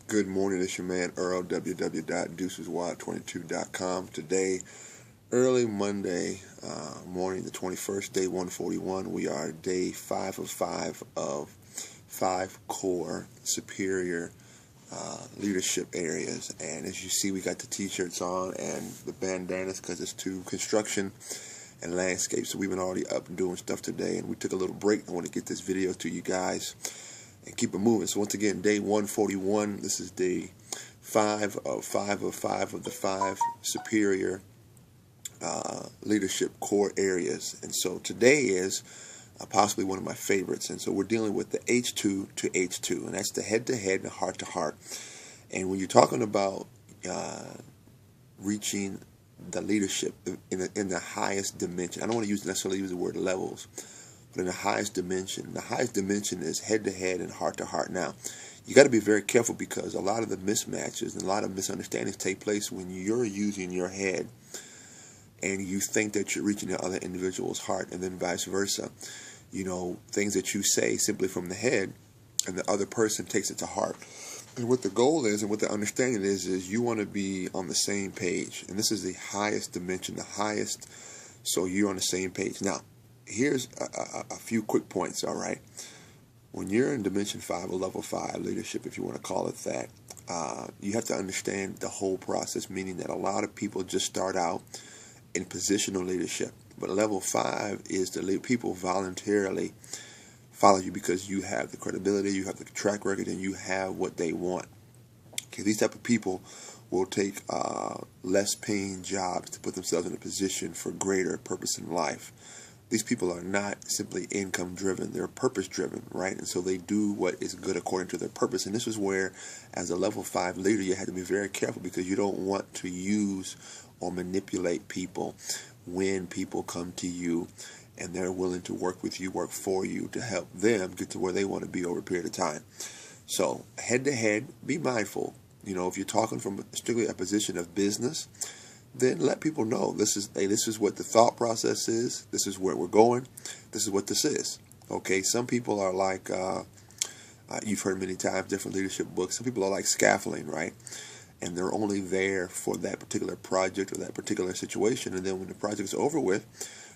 Good morning, it's your man Earl, www.deuceswild22.com. Today, early Monday morning, the 21st, day 141. We are day 5 of 5 of 5 core superior leadership areas. And as you see, we got the t-shirts on and the bandanas because it's to construction and landscape. So we've been already up and doing stuff today, and we took a little break. I want to get this video to you guys and keep it moving. So once again, day 141. This is day 5 of 5 of 5 of the 5 superior leadership core areas. And so today is possibly one of my favorites. And so we're dealing with the H2 to H2, and that's the head-to-head and heart-to-heart. And when you're talking about reaching the leadership in the highest dimension, I don't want to necessarily use the word levels, but in the highest dimension is head-to-head and heart-to-heart. Now, you got to be very careful because a lot of the mismatches and a lot of misunderstandings take place when you're using your head and you think that you're reaching the other individual's heart, and then vice versa. You know, things that you say simply from the head and the other person takes it to heart. And what the goal is and what the understanding is you want to be on the same page. And this is the highest dimension, the highest, so you're on the same page. Now, here's a few quick points, all right? When you're in Dimension 5 or Level 5 leadership, if you want to call it that, you have to understand the whole process, meaning that a lot of people just start out in positional leadership. But Level 5 is the people voluntarily follow you because you have the credibility, you have the track record, and you have what they want. Okay, these type of people will take less paying jobs to put themselves in a position for greater purpose in life. These people are not simply income driven, they're purpose driven, right? And so they do what is good according to their purpose. And this is where, as a Level 5 leader, you have to be very careful because you don't want to use or manipulate people when people come to you and they're willing to work with you, work for you to help them get to where they want to be over a period of time. So head to head, be mindful. You know, if you're talking from strictly a position of business, then let people know this is what the thought process is. This is where we're going. This is what this is. Okay, some people are like, you've heard many times, different leadership books. Some people are like scaffolding, right? And they're only there for that particular project or that particular situation. And then when the project is over with,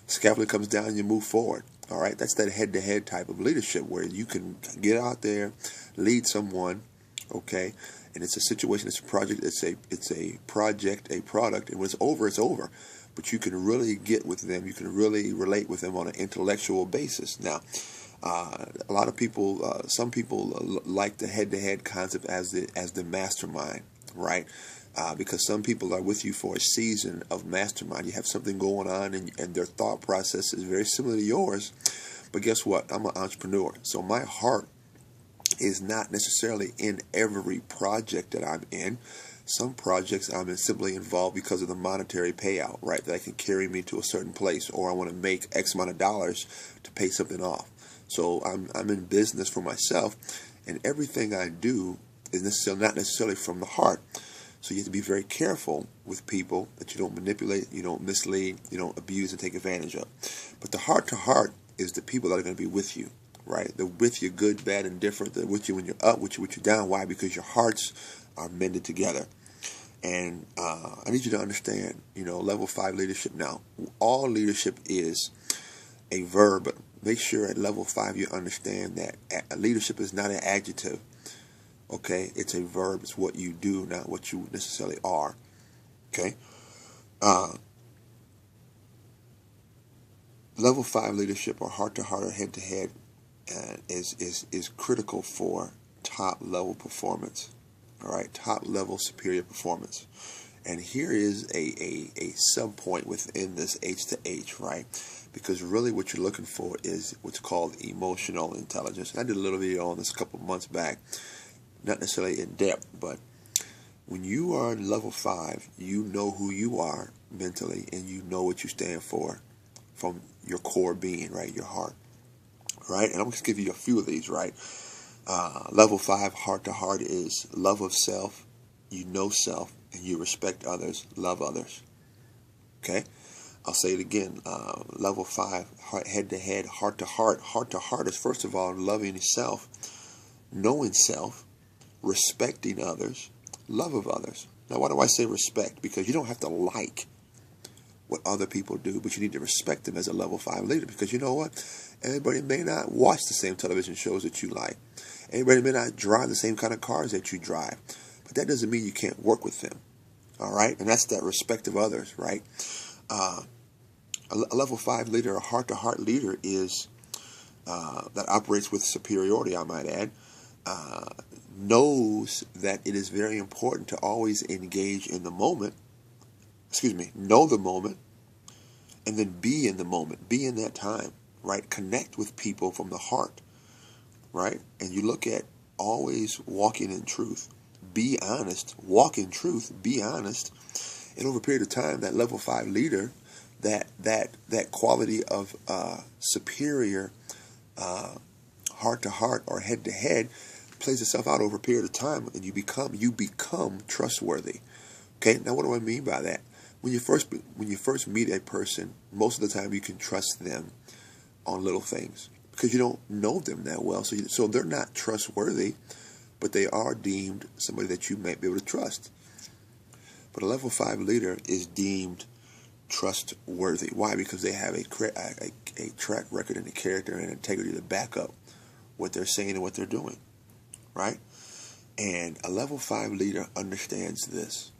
scaffolding comes down and you move forward. All right, that's that head-to-head type of leadership where you can get out there, lead someone, okay, and it's a situation, it's a project, it's a project, a product, and when it's over, it's over. But you can really get with them, you can really relate with them on an intellectual basis. Now, a lot of people, some people like the head-to-head concept as the mastermind, right? Because some people are with you for a season of mastermind. You have something going on, and their thought process is very similar to yours. But guess what? I'm an entrepreneur, so my heart is not necessarily in every project that I'm in. Some projects I'm simply involved because of the monetary payout, right? That can carry me to a certain place, or I want to make X amount of dollars to pay something off. So I'm in business for myself, and everything I do is not necessarily from the heart. So you have to be very careful with people that you don't manipulate, you don't mislead, you don't abuse and take advantage of. But the heart-to-heart is the people that are going to be with you, right? They're with you good, bad, and different. They're with you when you're up, with you when you're down. Why? Because your hearts are mended together. And I need you to understand, you know, Level 5 leadership now. All leadership is a verb, but make sure at Level 5 you understand that leadership is not an adjective. Okay, it's a verb. It's what you do, not what you necessarily are. Okay, Level 5 leadership, or heart-to-heart or head-to-head, is critical for top-level performance. All right, top-level superior performance. And here is a sub-point within this H to H, right? Because really what you're looking for is what's called emotional intelligence. I did a little video on this a couple months back. Not necessarily in depth, but when you are in Level 5, you know who you are mentally, and you know what you stand for from your core being, right? Your heart, right? And I'm going to give you a few of these, right? Level 5, heart-to-heart, is love of self. You know self, and you respect others, love others. Okay? I'll say it again. Level 5, head-to-head, heart-to-heart. Heart-to-heart is, first of all, loving self, knowing self, respecting others, love of others. Now, why do I say respect? Because you don't have to like what other people do, but you need to respect them as a level 5 leader, because you know what? Everybody may not watch the same television shows that you like. Everybody may not drive the same kind of cars that you drive, but that doesn't mean you can't work with them. All right? And that's that respect of others, right? A level 5 leader, a heart-to-heart leader, is that operates with superiority, I might add, knows that it is very important to always engage in the moment, know the moment, and then be in the moment, be in that time, right? Connect with people from the heart, right? And you look at always walking in truth, be honest, walk in truth, be honest, and over a period of time, that level 5 leader, that quality of superior heart-to-heart or head-to-head plays itself out over a period of time, and you become trustworthy. Okay, now what do I mean by that? When you first meet a person, most of the time you can trust them on little things because you don't know them that well. So they're not trustworthy, but they are deemed somebody that you might be able to trust. But a level 5 leader is deemed trustworthy. Why? Because they have a track record and a character and integrity to back up what they're saying and what they're doing, right? And a level 5 leader understands this,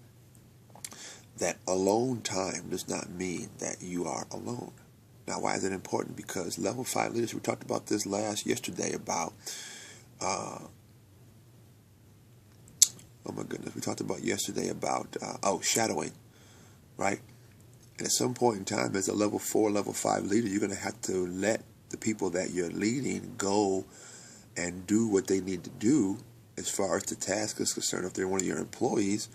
that alone time does not mean that you are alone. Now, why is it important? Because level 5 leaders, we talked about this yesterday about, we talked about yesterday about, shadowing, right? And at some point in time, as a level 4, level 5 leader, you're going to have to let the people that you're leading go and do what they need to do as far as the task is concerned. If they're one of your employees,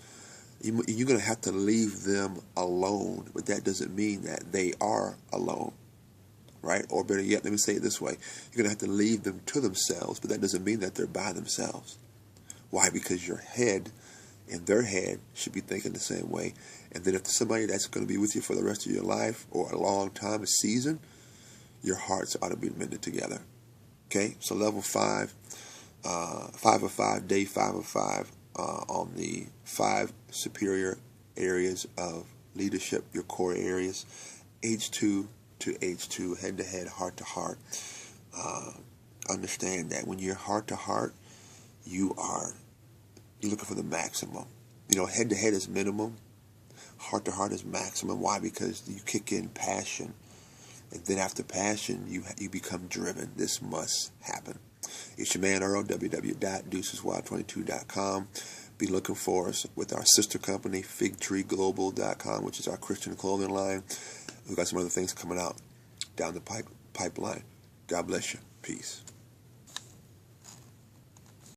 you're going to have to leave them alone, but that doesn't mean that they are alone, right? Or better yet, let me say it this way. You're going to have to leave them to themselves, but that doesn't mean that they're by themselves. Why? Because your head and their head should be thinking the same way. And then if somebody that's going to be with you for the rest of your life or a long time, a season, your hearts ought to be mended together. Okay? So level 5, 5 of 5, day 5 of 5, on the 5 superior areas of leadership, your core areas, H2 to H2, head-to-head, heart-to-heart. Understand that when you're heart-to-heart, you're looking for the maximum. You know, head-to-head is minimum, heart-to-heart is maximum. Why? Because you kick in passion, and then after passion, you become driven. This must happen. It's your man Earl, www.deuceswild22.com. Be looking for us with our sister company, figtreeglobal.com, which is our Christian clothing line. We've got some other things coming out down the pipeline. God bless you. Peace.